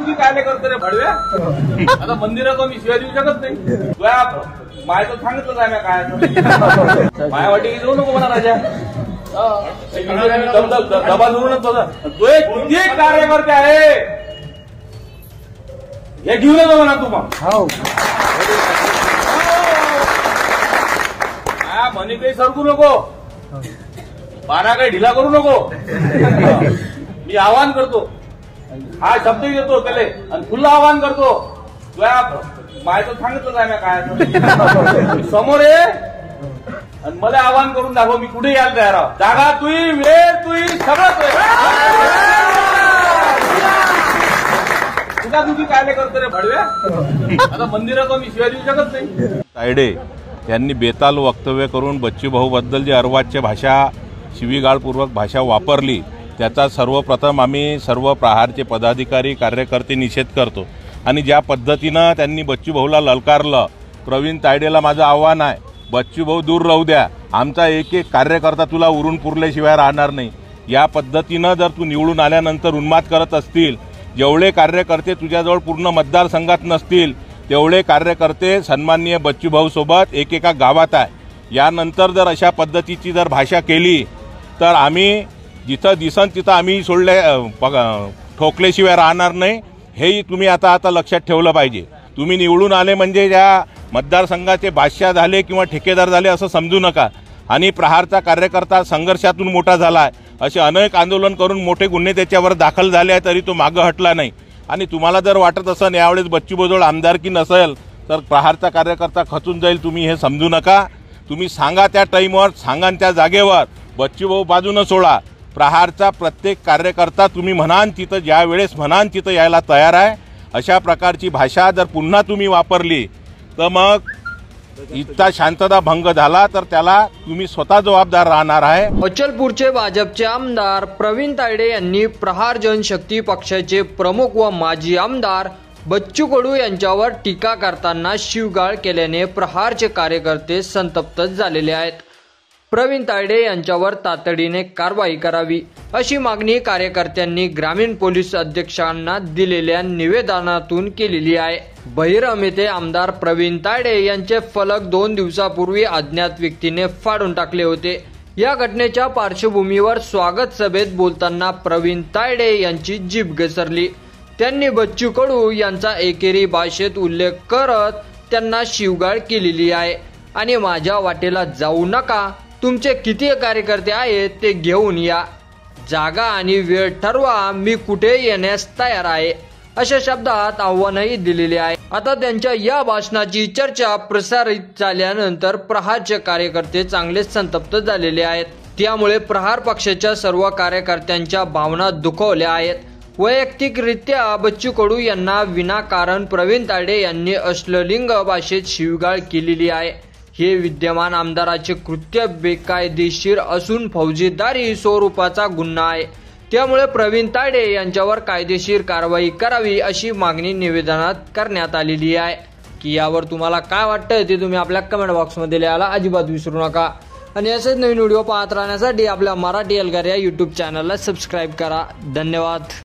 तुम्ही काय करतो रे भडव्या? आता मंदिरात मी शिवाय देऊ शकत नाही. तुझ्या मायचं सांगितलं आहे काय माया वाटी जाऊ नको म्हणा राजा. डबा धरूनच तो एक किती कार्यकर्ते आहे हे घेऊन येतो म्हणा तू मग. म्हणे काही सरकू नको, पाना काही ढिला करू नको. मी आवाहन करतो, हा शब्द घेतो त्याला आणि फुल्ला आवाहन करतो. तुझ्या मायचं सांगितलं आहे काय समोर ये आणि मला आवाहन करून दाखव. मी कुठे यायला तयार आहो. जागा तुही, वेळ तुही, सगळं तुझा तुझी काय करतो रे भडव्या? आता मंदिरात मी शिवाय देऊ शकत नाही. तायडे यांनी बेताल वक्तव्य करून बच्चूभाऊ बद्दल जी अर्वाच्य भाषा, शिवीगाळपूर्वक भाषा वापरली त्याचा सर्वप्रथम आम्ही सर्व प्रहारचे पदाधिकारी कार्यकर्ते निषेध करतो. आणि ज्या पद्धतीनं त्यांनी बच्चूभाऊला ललकारलं, प्रवीण तायडेला माझं आव्हान आहे, बच्चूभाऊ दूर राहू द्या. आमचा एक एक कार्यकर्ता तुला उरून पुरल्याशिवाय राहणार नाही. या पद्धतीनं जर तू निवडून आल्यानंतर उन्माद करत असतील, जेवढे कार्यकर्ते तुझ्याजवळ पूर्ण मतदारसंघात नसतील तेवढे कार्यकर्ते सन्माननीय बच्चूभाऊ सोबत एकेका गावात आहे. यानंतर जर अशा पद्धतीची जर भाषा केली तर आम्ही जिथं दिसन तिथं आम्ही ठोकल्याशिवाय राहणार नाही. हेही तुम्ही आता लक्षात ठेवलं पाहिजे. तुम्ही निवडून आले म्हणजे या मतदारसंघाचे बादशाह झाले किंवा ठेकेदार झाले असं समजू नका. आणि प्रहारचा कार्यकर्ता संघर्षातून मोठा झाला आहे. असे अनेक आंदोलन करून मोठे गुन्हे त्याच्यावर दाखल झाले आहे तरी तो मागं हटला नाही. आणि तुम्हाला जर वाटत असेल यावेळेस बच्चूभाऊजवळ आमदारकी नसेल तर प्रहारचा कार्यकर्ता खचून जाईल, तुम्ही हे समजू नका. तुम्ही सांगा त्या टाईमवर, सांगा त्या जागेवर. बच्चूभाऊ बाजूनं सोडा. प्रहारचा प्रत्येक कार्यकर्ता तुम्ही म्हणान तिथं, ज्या वेळेस म्हणान तिथं यायला तयार आहे. अशा प्रकारची भाषा जर पुन्हा तुम्ही वापरली तर मग इतका शांतता भंग झाला तर त्याला तुम्ही स्वतः जबाबदार राहणार आहे. अचलपूरचे भाजपचे आमदार प्रवीण तायडे यांनी प्रहार जनशक्ती पक्षाचे प्रमुख व माजी आमदार बच्चू कडू यांच्यावर टीका करताना शिवगाळ केल्याने प्रहारचे कार्यकर्ते संतप्त झालेले आहेत. प्रवीण तायडे यांच्यावर तातडीने कारवाई करावी अशी मागणी कार्यकर्त्यांनी ग्रामीण पोलीस अधीक्षकांना दिलेल्या निवेदनातून केलेली आहे. बहिरम येथे आमदार प्रवीण तायडे यांचे फलक 2 दिवसापूर्वी अज्ञात व्यक्तीने फाडून टाकले होते. या घटनेच्या पार्श्वभूमीवर स्वागत सभेत बोलताना प्रवीण तायडे यांची जीभ घसरली. त्यांनी बच्चू कडू यांचा एकेरी भाषेत उल्लेख करत त्यांना शिवगाळ केलेली आहे. आणि माझ्या वाटेला जाऊ नका, तुमचे किती कार्यकर्ते आहेत ते घेऊन या, जागा आणि वेळ ठरवा, मी कुठे येण्यास तयार आहे, अशा शब्दात आव्हानही दिलेले आहे. आता त्यांच्या या भाषणाची चर्चा प्रसारित झाल्यानंतर प्रहारचे कार्यकर्ते चांगलेच संतप्त झालेले आहेत. त्यामुळे प्रहार पक्षाच्या सर्व कार्यकर्त्यांच्या भावना दुखावल्या आहेत. वैयक्तिकरित्या बच्चू कडू यांना विनाकारण प्रवीण तायडे यांनी अश्लील भाषेत शिवीगाळ केलेली आहे. हे विद्यमान आमदाराचे कृत्य बेकायदेशीर असून फौजदारी स्वरूपाचा गुन्हा आहे. त्यामुळे प्रवीण तायडे यांच्यावर कायदेशीर कारवाई करावी अशी मागणी निवेदनात करण्यात आलेली आहे. की यावर तुम्हाला काय वाटतं ते तुम्ही आपल्या कमेंट बॉक्समध्ये लिहायला अजिबात विसरू नका. आणि असेच नवीन व्हिडिओ पाहत राहण्यासाठी आपल्या मराठी एल्गार या यूट्यूब चॅनलला सबस्क्राईब करा. धन्यवाद.